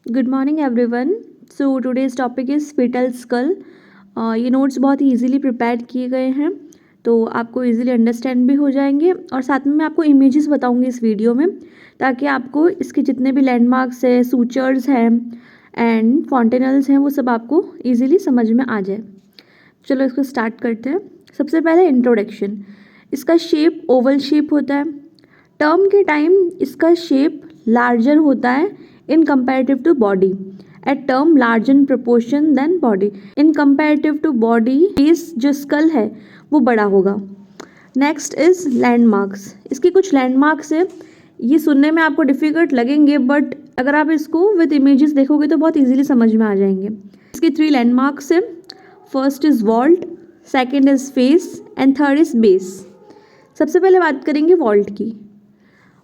Good morning everyone. So today's topic is fetal skull. ये notes बहुत ही easily prepare किए गए हैं, तो आपको इजीली अंडरस्टैंड भी हो जाएंगे। और साथ में मैं आपको इमेजेस बताऊंगी इस वीडियो में, ताकि आपको इसके जितने भी लैंडमार्क्स हैं, सूचर्स हैं एंड फॉन्टेनल्स हैं, वो सब आपको इजीली समझ में आ जाए। चलो इसको स्टार्ट करते हैं। सबसे पहले इंट्रोडक्शन। इसका शेप ओवल शेप होता है। टर्म के टाइम इसका शेप लार्जर होता है in comparative to body. At term large in proportion than body. In comparative to body base जो स्कल है वो बड़ा होगा। Next is landmarks. इसकी कुछ लैंडमार्क्स है, ये सुनने में आपको डिफिकल्ट लगेंगे, बट अगर आप इसको विद इमेजेस देखोगे तो बहुत इजीली समझ में आ जाएंगे। इसकी 3 लैंडमार्क्स है। First is vault, second is face and third is base. सबसे पहले बात करेंगे वॉल्ट की।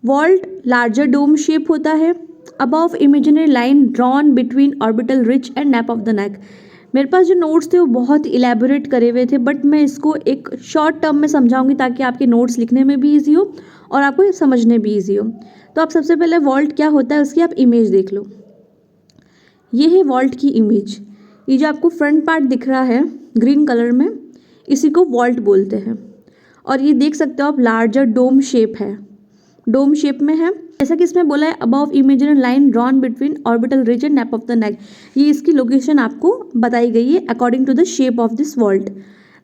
वॉल्ट लार्जर डोम शेप होता है। Above imaginary line drawn between orbital rich and nape of the नेक। मेरे पास जो नोट्स थे वो बहुत इलेबोरेट करे हुए थे, बट मैं इसको एक शॉर्ट टर्म में समझाऊंगी ताकि आपके नोट्स लिखने में भी ईजी हो और आपको समझने भी ईजी हो। तो आप सबसे पहले वॉल्ट क्या होता है उसकी आप इमेज देख लो। ये है वॉल्ट की इमेज। ये जो आपको फ्रंट पार्ट दिख रहा है ग्रीन कलर में, इसी को वॉल्ट बोलते हैं। और ये देख सकते हो आप, लार्जर डोम शेप है, डोम शेप में है। जैसा कि इसमें बोला है above imaginary line drawn between orbital ridge and nape of the neck. ये इसकी लोकेशन आपको बताई गई है according to the shape of this vault.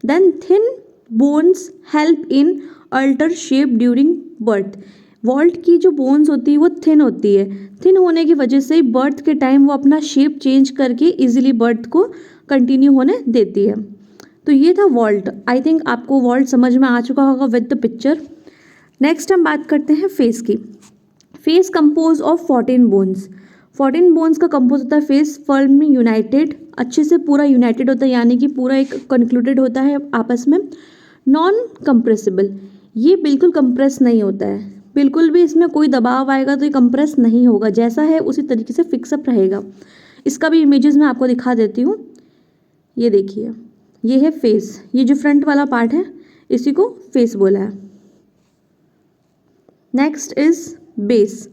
Then thin bones help in alter shape during birth. Vault की जो बोन्स होती है वो थिन होती है। थिन होने की वजह से बर्थ के टाइम वो अपना शेप चेंज करके इजीली बर्थ को कंटिन्यू होने देती है। तो ये था वॉल्ट। आई थिंक आपको वॉल्ट समझ में आ चुका होगा विद द पिक्चर। नेक्स्ट हम बात करते हैं फेस की। Face compose of 14 bones. 14 bones का कंपोज होता है फेस। फर्मली यूनाइटेड, अच्छे से पूरा यूनाइटेड होता है, यानी कि पूरा एक कंक्लूडेड होता है आपस में। नॉन कंप्रेसिबल, ये बिल्कुल कंप्रेस नहीं होता है, बिल्कुल भी इसमें कोई दबाव आएगा तो ये कंप्रेस नहीं होगा, जैसा है उसी तरीके से फिक्सअप रहेगा। इसका भी इमेजेस मैं आपको दिखा देती हूँ। ये देखिए, ये है फेस। ये जो फ्रंट वाला पार्ट है इसी को फेस बोला है। Next is base.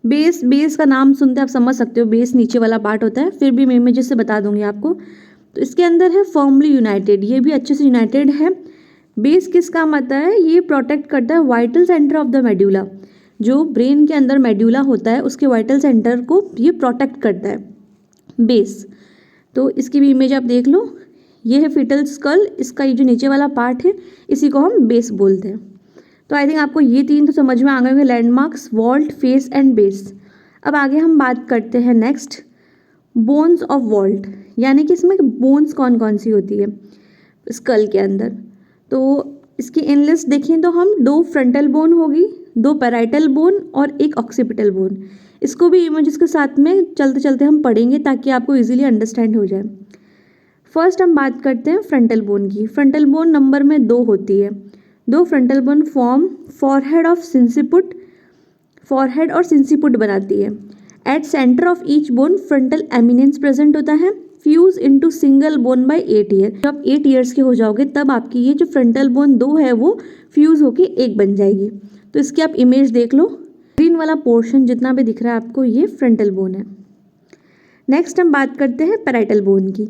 Base, base का नाम सुनते आप समझ सकते हो, बेस नीचे वाला पार्ट होता है, फिर भी मैं इमेजेस से बता दूंगी आपको। तो इसके अंदर है फर्मली यूनाइटेड, ये भी अच्छे से यूनाइटेड है। बेस किस काम आता है? ये प्रोटेक्ट करता है vital centre of the medulla. जो ब्रेन के अंदर मेड्यूला होता है उसके वाइटल सेंटर को ये प्रोटेक्ट करता है बेस। तो इसकी भी इमेज आप देख लो। ये है फीटल स्कल, इसका ये जो नीचे वाला पार्ट है इसी को हम बेस बोलते हैं। तो आई थिंक आपको ये 3 तो समझ में आ गए होंगे, landmarks, vault, face and base. अब आगे हम बात करते हैं नेक्स्ट, बोन्स ऑफ वॉल्ट, यानी कि इसमें बोन्स कौन कौन सी होती है स्कल के अंदर। तो इसकी इनलिस्ट देखें तो हम 2 फ्रंटल बोन होगी, 2 पैराइटल बोन और 1 ऑक्सीपिटल बोन। इसको भी इमेजेस के साथ में चलते चलते हम पढ़ेंगे ताकि आपको इजीली अंडरस्टैंड हो जाए। फर्स्ट हम बात करते हैं फ्रंटल बोन की। फ्रंटल बोन नंबर में 2 होती है। 2 frontal bone form forehead of sinciput, forehead और सिंसिपुट बनाती है। At centre of each bone frontal eminence present होता है। Fuse into single bone by 8 year. जब आप 8 ईयर्स के हो जाओगे तब आपकी ये जो फ्रंटल बोन 2 है वो फ्यूज होके एक बन जाएगी। तो इसकी आप इमेज देख लो। ग्रीन वाला पोर्शन जितना भी दिख रहा है आपको ये फ्रंटल बोन है। नेक्स्ट हम बात करते हैं पैराइटल बोन की।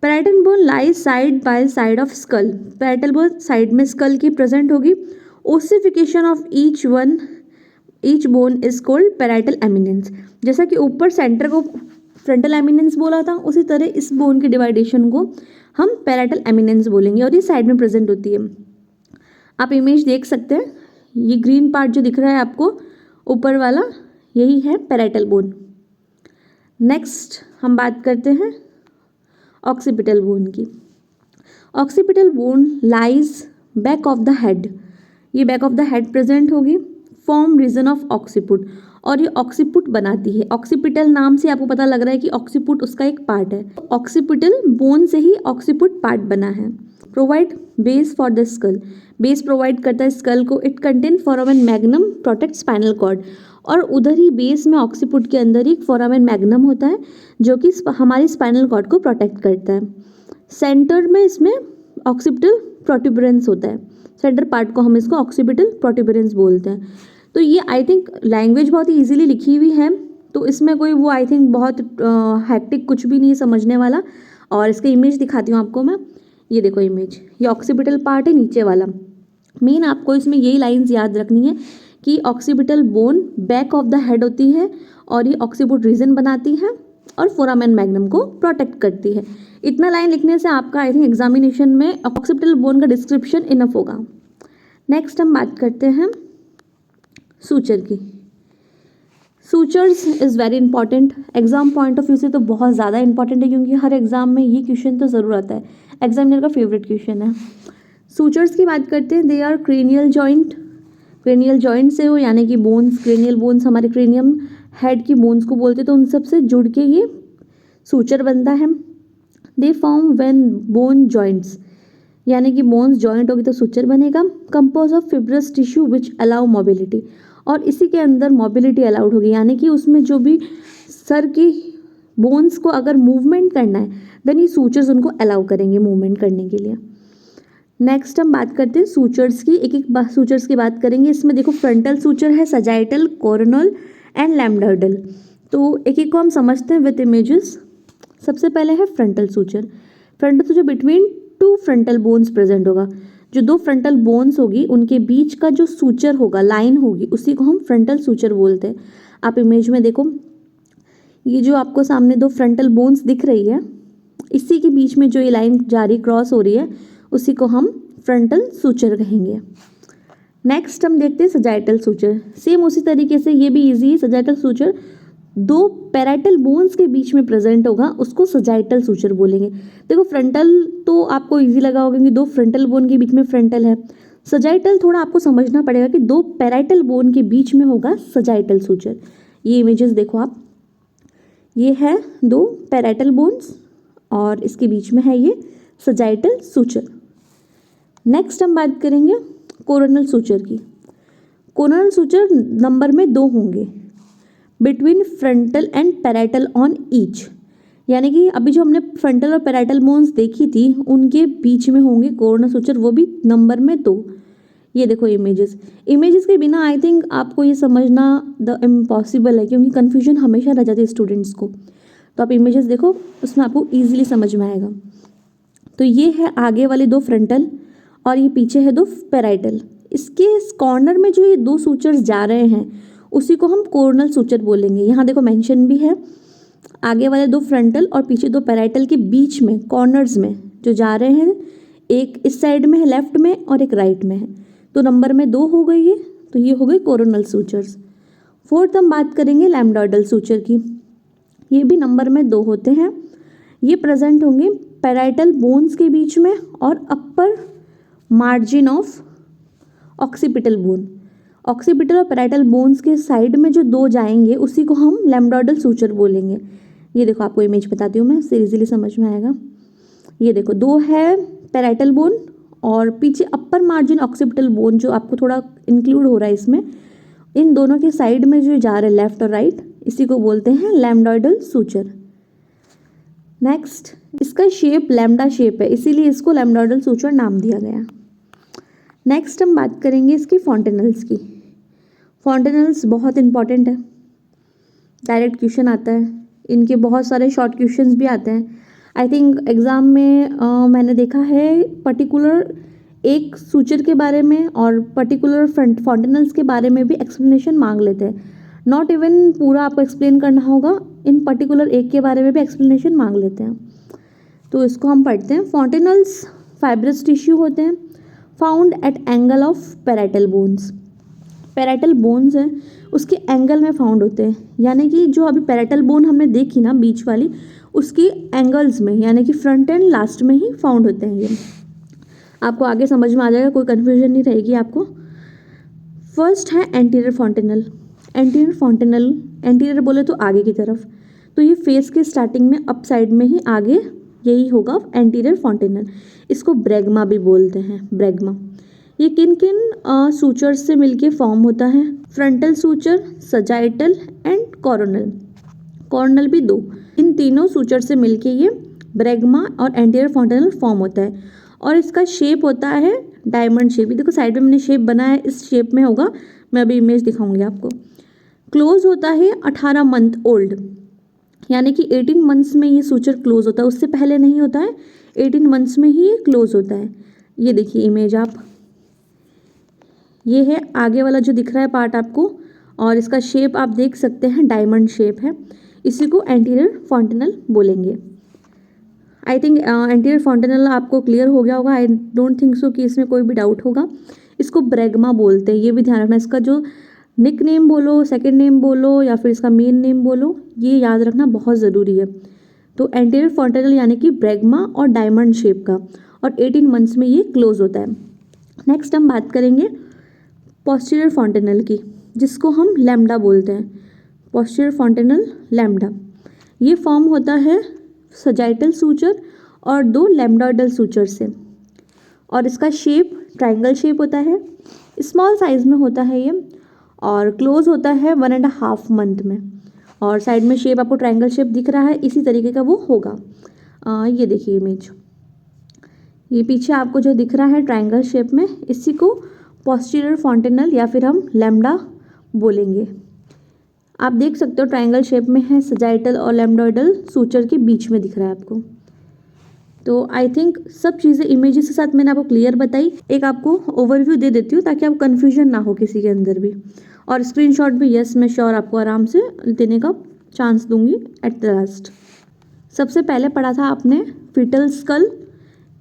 Parietal bone lies side by side of skull. Parietal bone side में स्कल की प्रेजेंट होगी। Ossification of each bone is called parietal eminence. जैसा कि ऊपर सेंटर को फ्रंटल एमिनेंस बोला था, उसी तरह इस बोन की डिवाइडेशन को हम पैराइटल एमिनेंस बोलेंगे और ये साइड में प्रेजेंट होती है। आप इमेज देख सकते हैं, ये ग्रीन पार्ट जो दिख रहा है आपको ऊपर वाला, यही है पैराइटल बोन। नेक्स्ट हम बात करते हैं ऑक्सीपिटल बोन की। Occipital bone lies back of the head. ये back of the head present होगी। फॉर्म रीजन ऑफ ऑक्सीपुट, और ये ऑक्सीपुट बनाती है। ऑक्सीपिटल नाम से आपको पता लग रहा है कि ऑक्सीपुट उसका एक पार्ट है। ऑक्सीपिटल बोन से ही ऑक्सीपुट पार्ट बना है। Provide base for the skull. Base provide करता है स्कल को। It contain foramen magnum protect spinal cord. और उधर ही बेस में ऑक्सीपुट के अंदर ही फोरामेन मैग्नम होता है जो कि हमारी स्पाइनल कॉर्ड को प्रोटेक्ट करता है। सेंटर में इसमें ऑक्सीपिटल प्रोट्यूबरेंस होता है। सेंटर पार्ट को हम इसको ऑक्सीपिटल प्रोट्यूबरेंस बोलते हैं। तो ये आई थिंक लैंग्वेज बहुत ही ईजिली लिखी हुई है, तो इसमें कोई वो आई थिंक बहुत हैक्टिक कुछ भी नहीं है समझने वाला। और इसका इमेज दिखाती हूँ आपको मैं। ये देखो इमेज, ये ऑक्सीपिटल पार्ट है नीचे वाला। मेन आपको इसमें यही लाइंस याद रखनी है कि occipital bone back of the head होती है और ये ऑक्सीपिट रीजन बनाती है और फोरामेन मैग्नम को प्रोटेक्ट करती है। इतना लाइन लिखने से आपका आई थिंक एग्जामिनेशन में ऑक्सीपिटल बोन का डिस्क्रिप्शन इनफ होगा। नेक्स्ट हम बात करते हैं सूचर की। Sutures is very important, exam point of view से तो बहुत ज़्यादा इंपॉर्टेंट है, क्योंकि हर एग्जाम में ये क्वेश्चन तो ज़रूर आता है, एग्जामिनर का फेवरेट क्वेश्चन है। सूचर्स की बात करते हैं, they are cranial joint, cranial joint से हो यानी कि बोन्स, क्रेनियल बोन्स हमारे क्रेनियम हेड की बोन्स को बोलते हैं, तो उन सब से जुड़ के ये सूचर बनता है। They form when bone joints, यानी कि बोन्स जॉइंट होगी तो सूचर बनेगा। Compose of fibrous tissue which allow mobility, और इसी के अंदर मोबिलिटी अलाउड होगी, यानी कि उसमें जो भी सर की बोन्स को अगर मूवमेंट करना है देन ये सूचर्स उनको अलाउ करेंगे मूवमेंट करने के लिए। नेक्स्ट हम बात करते हैं सूचर्स की, एक एक सूचर्स की बात करेंगे। इसमें देखो फ्रंटल सूचर है, सजाइटल, कोरोनल एंड लैम्बडाइडल। तो एक एक को हम समझते हैं विद इमेजेस। सबसे पहले है frontal suture. Frontal suture between two frontal bones present होगा, जो दो फ्रंटल बोन्स होगी उनके बीच का जो सूचर होगा, लाइन होगी, उसी को हम फ्रंटल सूचर बोलते हैं। आप इमेज में देखो, ये जो आपको सामने दो फ्रंटल बोन्स दिख रही है, इसी के बीच में जो ये लाइन जा रही क्रॉस हो रही है, उसी को हम फ्रंटल सूचर कहेंगे। नेक्स्ट हम देखते हैं सजाइटल सूचर। सेम उसी तरीके से ये भी इजी है। सजाइटल सूचर दो पैराइटल बोन्स के बीच में प्रेजेंट होगा, उसको सजाइटल सूचर बोलेंगे। देखो फ्रंटल तो आपको इजी लगा होगा कि दो फ्रंटल बोन के बीच में फ्रंटल है। सजाइटल थोड़ा आपको समझना पड़ेगा कि दो पैराइटल बोन के बीच में होगा सजाइटल सूचर। ये इमेजेस देखो आप, ये है दो पैराइटल बोन्स और इसके बीच में है ये सजाइटल सूचर। नेक्स्ट हम बात करेंगे कोरोनल सूचर की। कोरोनल सूचर नंबर में 2 होंगे, between frontal and parietal on each, यानी कि अभी जो हमने फ्रंटल और पैराइटल बोन्स देखी थी उनके बीच में होंगे कोरोनल सूचर, वो भी नंबर में 2। ये देखो इमेजेस, इमेजेस के बिना आई थिंक आपको ये समझना द इम्पॉसिबल है, क्योंकि कन्फ्यूजन हमेशा रह जाती है स्टूडेंट्स को। तो आप इमेजेस देखो, उसमें आपको ईजिली समझ में आएगा। तो ये है आगे वाले 2 फ्रंटल और ये पीछे है 2 पैराइटल। इसके कॉर्नर में जो ये 2 सूचर्स जा रहे हैं उसी को हम कोरोनल सूचर बोलेंगे। यहाँ देखो मेंशन भी है, आगे वाले 2 फ्रंटल और पीछे 2 पैराइटल के बीच में कॉर्नर्स में जो जा रहे हैं, एक इस साइड में है लेफ्ट में और एक राइट में है, तो नंबर में 2 हो गई है, तो ये हो गए कोरोनल सूचर्स। फोर्थ हम बात करेंगे लैम्बडाइडल सूचर की। ये भी नंबर में 2 होते हैं। ये प्रेजेंट होंगे पैराइटल बोन्स के बीच में और upper margin of occipital bone. Occipital और पैराइटल बोन्स के साइड में जो 2 जाएंगे उसी को हम लैम्बडाइडल सूचर बोलेंगे। ये देखो आपको इमेज बताती हूँ मैं, इससे इजीली समझ में आएगा। ये देखो 2 है पैराइटल बोन और पीछे अपर मार्जिन ऑक्सीपिटल बोन जो आपको थोड़ा इंक्लूड हो रहा है इसमें, इन दोनों के साइड में जो जा रहे हैं लेफ्ट और राइट, इसी को बोलते हैं लैम्बडाइडल सूचर। नेक्स्ट, इसका शेप लैम्बडा शेप है, इसीलिए इसको लैम्बडाइडल सूचर नाम दिया गया। नेक्स्ट हम बात करेंगे इसकी फॉन्टेनल्स की। फॉन्टेनल्स बहुत इंपॉर्टेंट है, डायरेक्ट क्वेश्चन आता है, इनके बहुत सारे शॉर्ट क्वेश्चंस भी आते हैं। आई थिंक एग्ज़ाम में मैंने देखा है पर्टिकुलर एक सूचर के बारे में और पर्टिकुलर फॉन्टेनल्स के बारे में भी एक्सप्लेनेशन मांग लेते हैं। नॉट इवन पूरा आपको एक्सप्लेन करना होगा, इन पर्टिकुलर एक के बारे में भी एक्सप्लेनेशन मांग लेते हैं। तो इसको हम पढ़ते हैं। फॉन्टेनल्स फाइब्रस टिश्यू होते हैं, found at angle of parietal bones. Parietal bones है उसके एंगल में फाउंड होते हैं, यानी कि जो अभी पैराइटल बोन हमने देखी ना बीच वाली, उसकी एंगल्स में, यानी कि फ्रंट एंड लास्ट में ही फाउंड होते हैं। ये आपको आगे समझ में आ जाएगा, कोई कन्फ्यूजन नहीं रहेगी आपको। फर्स्ट है anterior fontanelle. Anterior fontanelle, anterior बोले तो आगे की तरफ, तो ये फेस के स्टार्टिंग में अप साइड में ही आगे यही होगा एंटीरियर फॉन्टेनल। इसको ब्रैग्मा भी बोलते हैं, ब्रैग्मा। ये किन किन सूचर्स से मिलके फॉर्म होता है? Frontal suture, sagittal and coronal. Coronal भी 2, इन तीनों सूचर से मिलके ये ब्रैग्मा और एंटीरियर फॉन्टेनल फॉर्म होता है। और इसका शेप होता है डायमंड शेप। देखो साइड में मैंने शेप बनाया है, इस शेप में होगा, मैं अभी इमेज दिखाऊंगी आपको। क्लोज होता है 18 मंथ ओल्ड, यानी कि 18 मंथ्स में ये सूचर क्लोज होता है, उससे पहले नहीं होता है, 18 मंथ्स में ही ये क्लोज होता है। ये देखिए इमेज आप, ये है आगे वाला जो दिख रहा है पार्ट आपको, और इसका शेप आप देख सकते हैं डायमंड शेप है, इसी को एंटीरियर फॉन्टेनल बोलेंगे। आई थिंक एंटीरियर फॉन्टेनल आपको क्लियर हो गया होगा, आई डोंट थिंक सो कि इसमें कोई भी डाउट होगा। इसको ब्रैगमा बोलते हैं, ये भी ध्यान रखना, इसका जो निक नेम बोलो, सेकंड नेम बोलो या फिर इसका मेन नेम बोलो, ये याद रखना बहुत ज़रूरी है। तो एंटीरियर फॉन्टेनल यानी कि ब्रैगमा और डायमंड शेप का, और 18 मंथ्स में ये क्लोज होता है। नेक्स्ट हम बात करेंगे पोस्टीरियर फॉन्टेनल की, जिसको हम लैम्डा बोलते हैं, पोस्टीरियर फॉन्टेनल लैम्डा। ये फॉर्म होता है सजाइटल सूचर और 2 लैम्डोइडल सूचर से, और इसका शेप ट्रायंगल शेप होता है, स्मॉल साइज में होता है ये, और क्लोज होता है 1.5 मंथ में, और साइड में शेप आपको ट्रायंगल शेप दिख रहा है, इसी तरीके का वो होगा। ये देखिए इमेज, ये पीछे आपको जो दिख रहा है ट्रायंगल शेप में, इसी को पोस्टीरियर फॉन्टेनल या फिर हम लैम्डा बोलेंगे। आप देख सकते हो ट्रायंगल शेप में है, सजाइटल और लैम्डोइडल सूचर के बीच में दिख रहा है आपको। तो आई थिंक सब चीज़ें इमेजेस के साथ मैंने आपको क्लियर बताई। एक आपको ओवरव्यू दे देती हूँ ताकि आपको कन्फ्यूजन ना हो किसी के अंदर भी, और स्क्रीनशॉट भी यस मैं श्योर आपको आराम से देने का चांस दूंगी एट द लास्ट। सबसे पहले पढ़ा था आपने फीटल स्कल,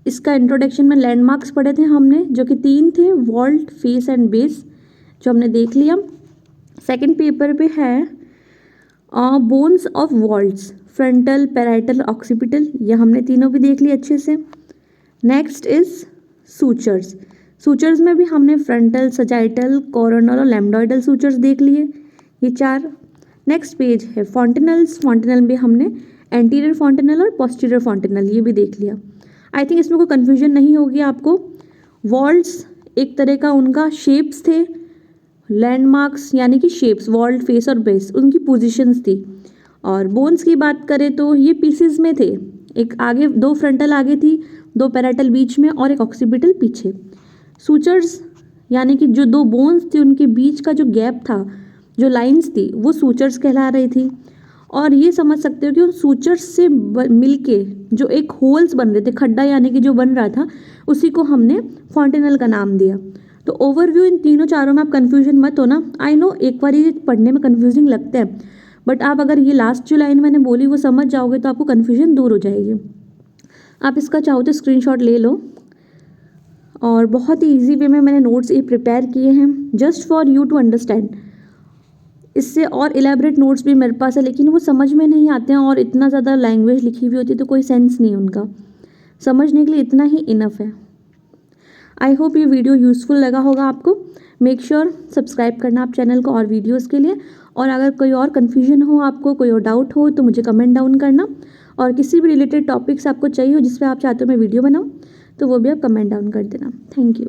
इसका इंट्रोडक्शन में लैंडमार्क्स पढ़े थे हमने, जो कि 3 थे, वॉल्ट, फेस एंड बेस, जो हमने देख लिया। सेकंड पेपर पे है bones of vaults, frontal, parietal, occipital, ये हमने तीनों भी देख लिए अच्छे से। नेक्स्ट इज सूचर्स, सूचर्स में भी हमने फ्रंटल, सजाइटल, कोरोनल और लैम्डोइडल सूचर्स देख लिए, ये 4। नेक्स्ट पेज है फॉन्टेनल्स, फॉन्टेनल में हमने एंटीरियर फॉन्टेनल और पोस्टीरियर फॉन्टेनल ये भी देख लिया। आई थिंक इसमें कोई कन्फ्यूजन नहीं होगी आपको। वॉल्ट्स एक तरह का उनका शेप्स थे, लैंडमार्क्स यानी कि शेप्स, वॉल्ट, फेस और बेस उनकी पोजीशंस थी, और बोन्स की बात करें तो ये पीसेस में थे, एक आगे 2 फ्रंटल आगे थी, 2 पैराइटल बीच में और एक ऑक्सीपिटल पीछे। सूचर्स यानी कि जो 2 बोन्स थी उनके बीच का जो गैप था, जो लाइंस थी, वो सूचर्स कहला रही थी। और ये समझ सकते हो कि उन सूचर्स से मिलके जो एक होल्स बन रहे थे, खड्डा यानी कि जो बन रहा था, उसी को हमने फॉन्टेनल का नाम दिया। तो ओवरव्यू इन तीनों चारों में आप कन्फ्यूजन मत होना। आई नो एक बार ये पढ़ने में कन्फ्यूजिंग लगता है, बट आप अगर ये लास्ट जो लाइन मैंने बोली वो समझ जाओगे तो आपको कन्फ्यूजन दूर हो जाएगी। आप इसका चाहो तो स्क्रीनशॉट ले लो, और बहुत ही ईजी वे में मैंने नोट्स ये प्रिपेयर किए हैं just for you to understand. इससे और इलेबरेट नोट्स भी मेरे पास है, लेकिन वो समझ में नहीं आते हैं, और इतना ज़्यादा लैंग्वेज लिखी हुई होती है तो कोई सेंस नहीं उनका, समझने के लिए इतना ही इनफ है। आई होप ये वीडियो यूज़फुल लगा होगा आपको। मेक श्योर सब्सक्राइब करना आप चैनल को और वीडियोस के लिए, और अगर कोई और कन्फ्यूजन हो आपको, कोई और डाउट हो तो मुझे कमेंट डाउन करना, और किसी भी रिलेटेड टॉपिक्स आपको चाहिए हो जिस पे आप चाहते हो मैं वीडियो बनाऊँ तो वो भी आप कमेंट डाउन कर देना। Thank you.